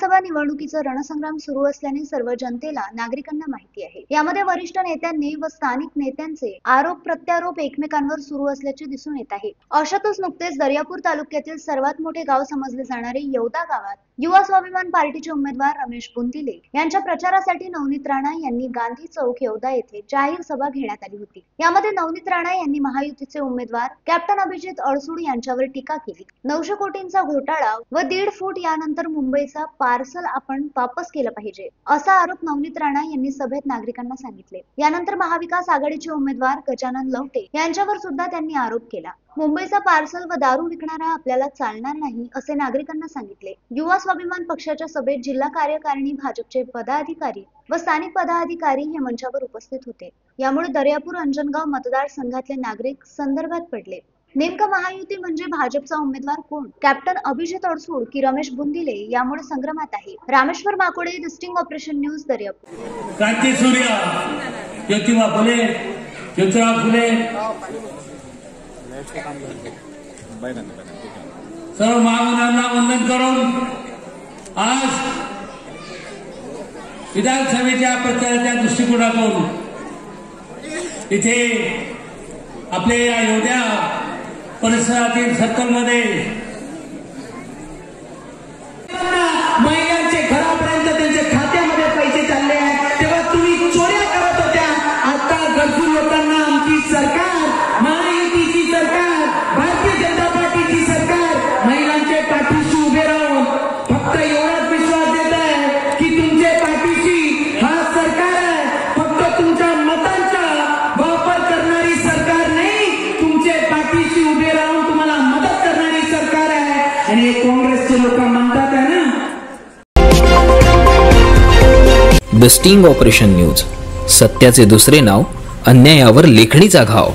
विधानसभा निवडणुकीचा रणसंग्राम सुरू असल्याने सर्व जनतेला नागरिकांना माहिती आहे। यामध्ये वरिष्ठ नेत्यांनी व स्थानिक नेत्यांचे आरोप प्रत्यारोप एकमेकांवर सुरू असल्याचे दिसून येत आहे। अशातच नुकतेच दर्यापूर तालुक्यातील सर्वात मोठे गाव समजले जाणारे येवदा गावात युवा स्वाभिमान पार्टीचे उमेदवार रमेश बुंदिले यांच्या प्रचारासाठी नवनीत राणा यांनी गांधी चौक येवदा येथे जाहीर सभा घेण्यात आली होती। यामध्ये नवनीत राणा यांनी महायुतीचे उमेदवार कॅप्टन अभिजित अडसूळ यांच्यावर टीका केली। 900 कोटींचा घोटाळा व 1.5 फूट यानंतर मुंबईचा पार्सल आपण वापस केलं पाहिजे असा आरोप नवनीत राणा यांनी सभेत नागरिकांना सांगितले। यानंतर महाविकास आघाडीचे उमेदवार गजानन लवटे यांच्यावर सुद्धा त्यांनी आरोप केला। मुंबईचा पार्सल व दारू विकणारा आपल्याला चालणार नाही असे नागरिकांना सांगितले। युवा स्वाभिमान पक्षाच्या सभेत जिल्हा कार्यकारिणी भाजपचे पदाधिकारी व स्थानिक पदाधिकारी हे मंचावर उपस्थित होते। यामुळे दर्यापूर अंजनगाव मतदारसंघातले नागरिक संदर्भात पडले। नेमकं महायुती म्हणजे भाजपचा उमेदवार कोण, कॅप्टन अभिजित अडसूळ की रमेश बुंदिले, यामुळे संग्रामात आहे। Rameshwar Makode, distinct operation news, Daryapur. Kranti Surya Jyotiba फुले, ज्योतिराव फुले सर्व महामानवांना वंदन करून आज विधानसभेच्या प्रचाराच्या दृष्टिकोनातून इथे आपले या येवदा परिसरातील सर्कलमध्ये महिलांचे घरापर्यंत त्यांच्या खात्यामध्ये पैसे चालले आहेत, तेव्हा तुम्ही चोऱ्या करत होत्या। आता गरजू लोकांना आमची सरकार, महायुतीची सरकार, भारतीय जनता पार्टीची सरकार महिलांच्या पाठीशी उभे राहून फक्त एवढाच विश्वास देत आहे की तुमच्या पाठीशी हा सरकार आहे। फक्त तुमच्या मतांचा वापर करणारी सरकार नाही, तुमच्या पाठीशी उभे राहून तुम्हाला मदत करणारी सरकार आहे। आणि हे काँग्रेसचे लोक म्हणतात आहे ना। द स्टिंग ऑपरेशन न्यूज, सत्याचे दुसरे नाव, अन्यायावर लेखणीचा घाव।